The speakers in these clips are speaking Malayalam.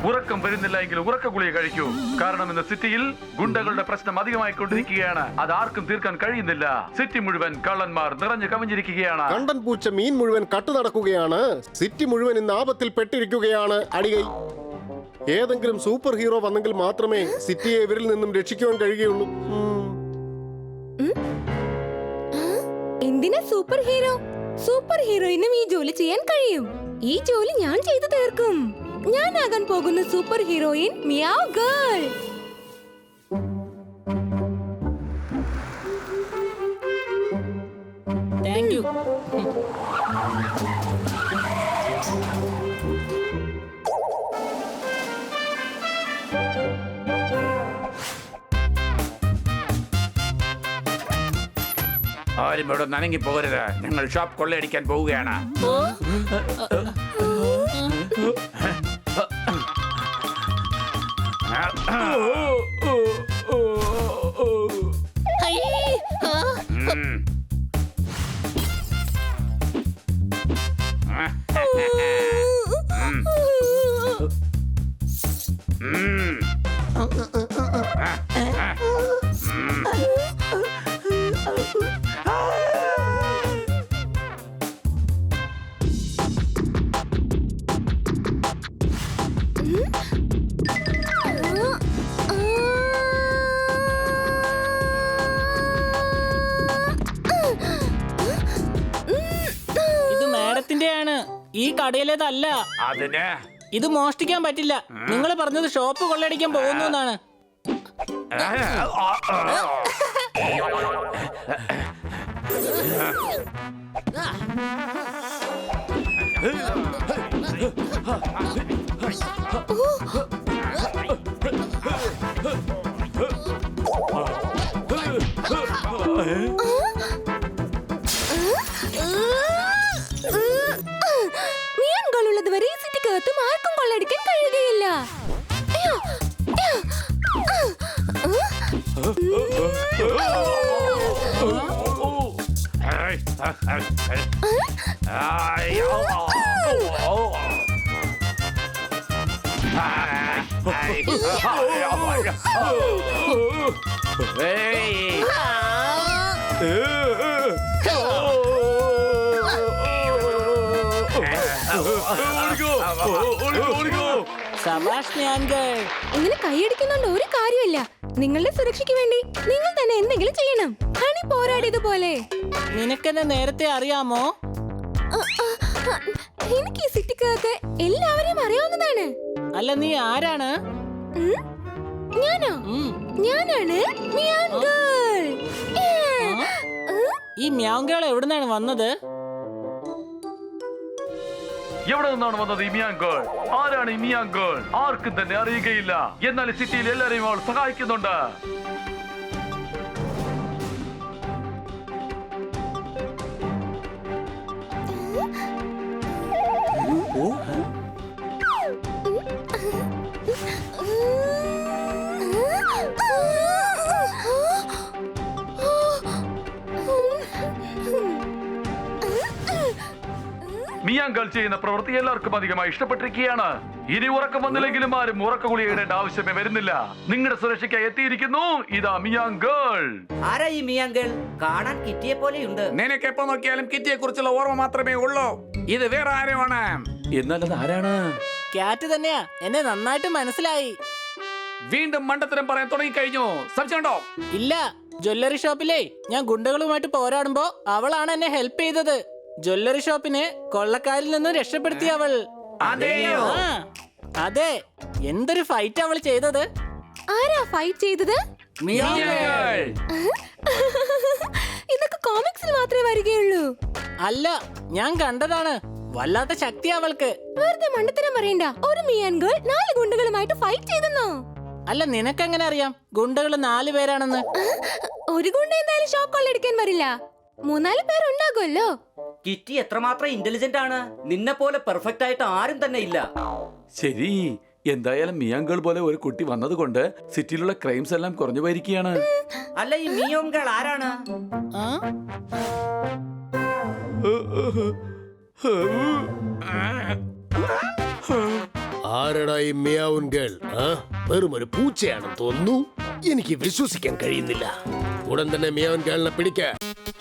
ഉറക്കം വരുന്നില്ല എങ്കിൽ ഉറക്ക ഗുളിക കഴിക്കൂ. കാരണം ഇന്ന് സിറ്റിയിൽ ഗുണ്ടകളുടെ പ്രശ്നം അധികമായിക്കൊണ്ടിരിക്കുകയാണ്. അത് ആർക്കും തീർക്കാൻ കഴിയുന്നില്ല. സിറ്റി മുഴുവൻ കള്ളന്മാർ നിറഞ്ഞു കവിഞ്ഞിരിക്കുകയാണ്. കണ്ടൻ പൂച്ച മീൻ മുഴുവൻ കട്ടു നടക്കുകയാണ്. സിറ്റി മുഴുവൻ ഇന്ന് ആപത്തിൽ പെട്ടിരിക്കുകയാണ്. അടികൈ ഏതെങ്കിലും സൂപ്പർ ഹീറോ വന്നെങ്കിൽ മാത്രമേ സിറ്റിയെ ഇവരിൽ നിന്നും രക്ഷിക്കുവാൻ കഴിയുകയുള്ളൂ. എന്തിനാ സൂപ്പർ ഹീറോ? സൂപ്പർ ഹീറോയിനും ഈ ജോലി ചെയ്യാൻ കഴിയും. ഈ ജോലി ഞാൻ ചെയ്തു തീർക്കും. ഞാനാകാൻ പോകുന്ന super heroine meow girl. Thank you. ആരും ഇവിടെ നനങ്ങി പോകരുത്. ഞങ്ങൾ ഷോപ്പ് കൊള്ളയടിക്കാൻ പോവുകയാണ്. ഈ കടയിലേതല്ല. അതിന് ഇത് മോഷ്ടിക്കാൻ പറ്റില്ല. നിങ്ങൾ പറഞ്ഞത് ഷോപ്പ് കൊള്ളയടിക്കാൻ പോകുന്നു എന്നാണ്. മിയാൻകളുള്ളതുവരെ ഈ സിറ്റിക്കകത്തും ആർക്കും കൊള്ളയടിക്കാൻ കഴിയുകയില്ല. ഇങ്ങനെ കൈയടിക്കുന്നോണ്ട് ഒരു കാര്യമില്ല. നിങ്ങളുടെ സുരക്ഷയ്ക്ക് വേണ്ടി നിങ്ങൾ തന്നെ എന്തെങ്കിലും ചെയ്യണം. ഹണി പോരാടിയതുപോലെ. നിനക്കെന്നെ നേരത്തെ അറിയാമോ? എനിക്ക് ഈ സിറ്റിക്കകത്ത് എല്ലാവരെയും അറിയാവുന്നതാണ്. അല്ല, നീ ആരാണ്? ഞാനോ? ഞാനാണ് മിയാൻ ഗേൾ. ഈ മിയാൻ ഗേൾ എവിടുന്നാണ് വന്നത്? എവിടെ നിന്നാണ് വന്നത് ഈ മിയാൻ ഗേൾ? ആരാണ് ഈ മിയാൻ ഗേൾ? ആർക്കും തന്നെ അറിയുകയില്ല. എന്നാൽ സിറ്റിയിൽ എല്ലാരെയും അവൾ സഹായിക്കുന്നുണ്ട്. മിയാൻ ഗേൾ ചെയ്യുന്ന പ്രവൃത്തി എല്ലാവർക്കും അധികമായി ഇഷ്ടപ്പെട്ടിരിക്കുകയാണ്. ഇനി ഉറക്കം വന്നില്ലെങ്കിലും ആരും ഉറക്ക ഗുളിക ഇടേണ്ട ആവശ്യമേ വരുന്നില്ല. നിങ്ങളുടെ സുരക്ഷയ്ക്കായി എത്തിയിരിക്കുന്നു ഇതാ മിയാൻ ഗേൾ. ആരാ ഈ മിയാൻ ഗേൾ? കാണാൻ കിറ്റിയെ പോലെയുണ്ട്. നിനക്ക് എപ്പോ നോക്കിയാലും കിറ്റിയെ കുറിച്ചുള്ള ഓർമ്മ മാത്രമേ ഉള്ളൂ. ഇത് വേറെ ആരുമാണ്? എന്നാൽ അത് ആരാണ്? ക്യാറ്റ് തന്നെയാ. എന്നെ നന്നായിട്ട് മനസ്സിലായി. വീണ്ടും മണ്ടത്തരം പറയാൻ തുടങ്ങി കഴിഞ്ഞു. സംശയമുണ്ടോ? ഇല്ല. ജ്വല്ലറി ഷോപ്പിലേ ഞാൻ ഗുണ്ടകളുമായിട്ട് പോരാടുമ്പോ അവളാണ് എന്നെ ഹെൽപ്പ് ചെയ്തത്. ജ്വല്ലറി ഷോപ്പിനെ കൊള്ളക്കാരിൽ നിന്ന് രക്ഷപ്പെടുത്തിയ അവൾ. അതെയോ? അതെ. എന്തൊരു ഫൈറ്റ് അവൾ ചെയ്തത്. ആരാ ഫൈറ്റ് ചെയ്തത്? മിയാൻ ഗേൾ. ഇതൊക്കെ കോമിക്സിൽ മാത്രമേ വരികയുള്ളൂ. അല്ല, ഞാൻ കണ്ടതാണ്. വല്ലാത്ത ശക്തി അവൾക്ക്. വെറുതെ മണ്ടത്തരം പറയണ്ട. ഒരു മിയാൻ ഗേൾ 4 ഗുണ്ടകളുമായിട്ട് ഫൈറ്റ് ചെയ്തെന്നോ? അല്ല, നിനക്കെങ്ങനെ അറിയാം ഗുണ്ടകൾ 4 പേരാണെന്ന്? ഒരു ഗുണ്ട എന്തായാലും ഷോപ്പ് കൊള്ളയടിക്കാൻ വരില്ല. 3-4 പേർ ഉണ്ടാകുമല്ലോ. കിറ്റി എത്രമാത്രം ഇന്റലിജന്റ് ആണ്. നിന്നെ പോലെ പെർഫെക്റ്റ് ആയിട്ട് ആരും തന്നെ ഇല്ല. ശരി, എന്തായാലും മിയാൻ ഗേൾ പോലെ ഒരു കുട്ടി വന്നതുകൊണ്ട് സിറ്റിയിലുള്ള ക്രൈംസ് എല്ലാം കുറഞ്ഞു പോയിരിക്കുകയാണ്. അല്ല, ഈ മിയോം ഗേൾ ആരാണ്? ആരടാ ഈ മിയാവുൻ ഗേൾ? വെറും ഒരു പൂച്ചയാണെന്ന് തോന്നുന്നു. എനിക്ക് വിശ്വസിക്കാൻ കഴിയുന്നില്ല. ഉടൻ തന്നെ മിയാവുൻ ഗേളിനെ പിടിക്കാൻ.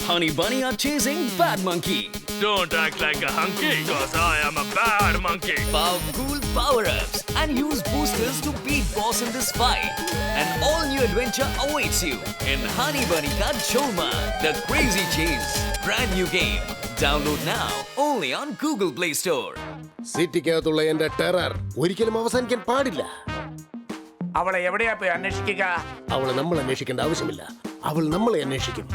Honey Bunny are chasing Bad Monkey. Don't act like a hunky, cause I am a bad monkey. Powerful power-ups and use boosters to beat boss in this fight. An all-new adventure awaits you in Honey Bunny Ka Choma, The Crazy Chase. Brand new game. Download now only on Google Play Store. സിറ്റിക്കകത്തുള്ള എന്റെ ടെറർ ഒരിക്കലും അവസാനിക്കാൻ പാടില്ല. അവളെ എവിടെയാ പോയി അന്വേഷിക്കുക? അവളെ നമ്മൾ അന്വേഷിക്കേണ്ട ആവശ്യമില്ല. അവൾ നമ്മളെ അന്വേഷിക്കും.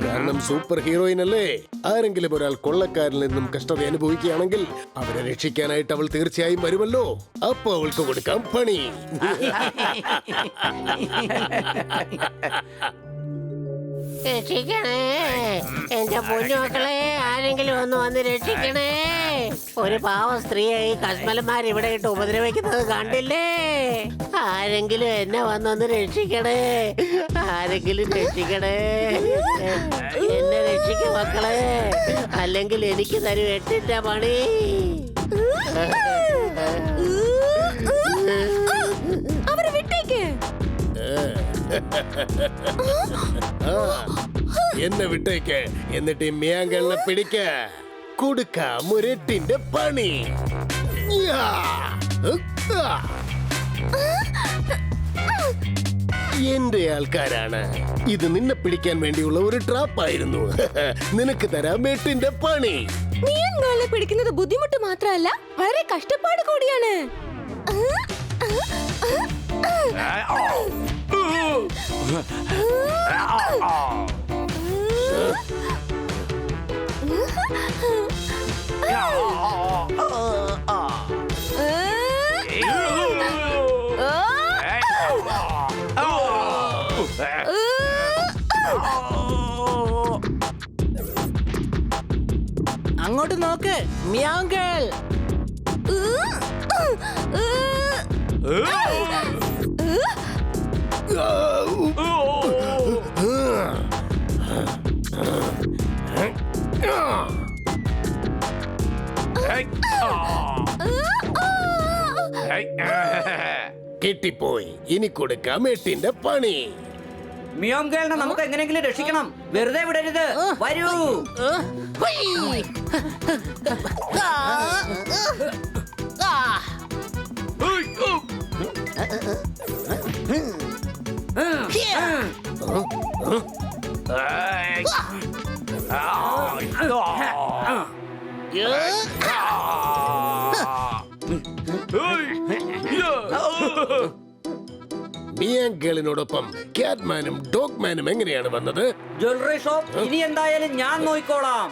കാരണം സൂപ്പർ ഹീറോയിൻ അല്ലേ? ആരെങ്കിലും ഒരാൾ കൊള്ളക്കാരിൽ നിന്നും കഷ്ടത അനുഭവിക്കുകയാണെങ്കിൽ അവരെ രക്ഷിക്കാനായിട്ട് അവൾ തീർച്ചയായും വരുമല്ലോ. അപ്പൊ അവൾക്ക് കൊടുക്കാം പണി. രക്ഷിക്കണേ, എന്റെ പൊന്നുമക്കളെ, ആരെങ്കിലും ഒന്ന് വന്ന് രക്ഷിക്കണേ. ഒരു പാവ സ്ത്രീയെ ഈ കശ്മലന്മാർ ഇവിടെ ഇട്ട് ഉപദ്രവിക്കുന്നത് കണ്ടില്ലേ? ആരെങ്കിലും എന്നെ വന്നൊന്ന് രക്ഷിക്കണേ, ആരെങ്കിലും രക്ഷിക്കണേ. എന്നെ രക്ഷിക്കും മക്കളെ, അല്ലെങ്കിൽ എനിക്ക് തരും 8ന്റെ പണി. അവരെ വിട്ടേക്ക്. എന്നെ വിട്ടേക്ക്. എന്നിട്ട് ഈ മിയാങ്കളിനെ പിടിക്ക. കൊടുക്കാം ഒരു 8ന്റെ പണി. എന്റെ ആൾക്കാരാണ്. ഇത് നിന്നെ പിടിക്കാൻ വേണ്ടിയുള്ള ഒരു ട്രാപ്പായിരുന്നു. നിനക്ക് തരാം 8ന്റെ പണി. മിയാൻകളെ പിടിക്കുന്നത് ബുദ്ധിമുട്ട് മാത്രമല്ല, വളരെ കഷ്ടപ്പാട് കൂടിയാണ്. അങ്ങോട്ട് നോക്ക് മിയാങ്കൾ. കിട്ടിപ്പോയി. ഇനി കൊടുക്കാം 8ന്റെ പണി. മിയോം ഗേളിനെ നമുക്ക് എങ്ങനെയെങ്കിലും രക്ഷിക്കണം. വെറുതെ വിടരുത്. വരൂ. മിയാങ്കളിനോടൊപ്പം ക്യാറ്റ്മാനും ഡോഗ്മാനും എങ്ങനെയാണ് വന്നത്? ജ്വല്ലറി ഷോപ്പ് ഇനി എന്തായാലും ഞാൻ നോക്കിക്കോളാം.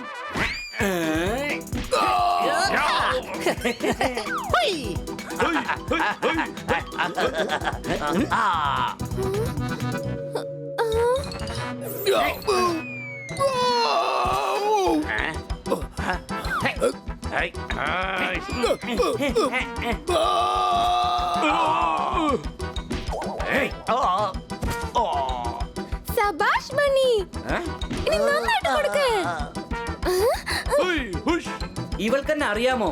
സബാഷ് മണി, ഇനി നന്നായിട്ട് കൊടുക്ക്. ഇവൾക്കെന്നെ അറിയാമോ?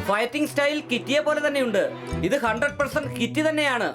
ഫൈറ്റിംഗ് സ്റ്റൈൽ കിറ്റിയെ പോലെ തന്നെയുണ്ട്. ഇത് 100% കിറ്റി തന്നെയാണ്.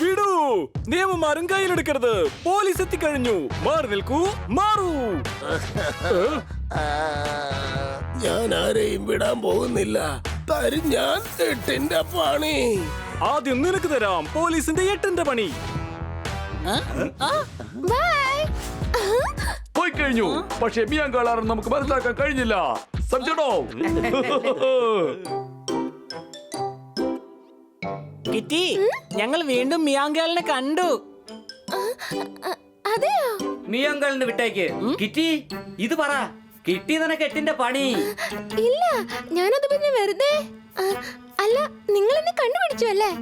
വിടൂ, നിയമം ആരും കയ്യിലെടുക്കരുത്. പോലീസ് എത്തിക്കഴിഞ്ഞു. മാറി നിൽക്കൂ, മാറൂ. ഞാൻ ആരെയും വിടാൻ പോകുന്നില്ല. തരും ഞാൻ 8ന്റെ പണി. ആദ്യം നിനക്ക് തരാം പോലീസിന്റെ 8ന്റെ പണി. ബൈ. എത്തിക്കഴിഞ്ഞു. പക്ഷേ മിയാങ്കാൾ ആണെന്ന് നമുക്ക് മനസ്സിലാക്കാൻ കഴിഞ്ഞില്ല. സംശയമുണ്ടോ? കിറ്റി, ഞങ്ങൾ വീണ്ടും മിയാങ്കാളിനെ കണ്ടു. അതെയോ? മിയങ്കളിന് വിട്ടേക്ക്. കിറ്റി, ഇത് പറ, കിട്ടി നിനക്ക് എട്ടിന്റെ പണി? ഇല്ല, ഞാനത് പിന്നെ വെറുതെ. അല്ല, നിങ്ങൾ എന്നെ കണ്ടുപിടിച്ചു അല്ലേ?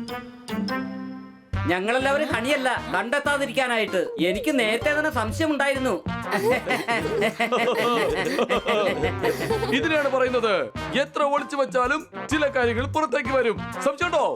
ഞങ്ങളെല്ലാവരും ഹണിയല്ല, കണ്ടെത്താതിരിക്കാനായിട്ട്. എനിക്ക് നേരത്തെ തന്നെ സംശയം ഉണ്ടായിരുന്നു. ഇതിനാണ് പറയുന്നത്, എത്ര ഒളിച്ചു വെച്ചാലും ചില കാര്യങ്ങൾ പുറത്തേക്ക് വരും. സംശയമുണ്ടോ?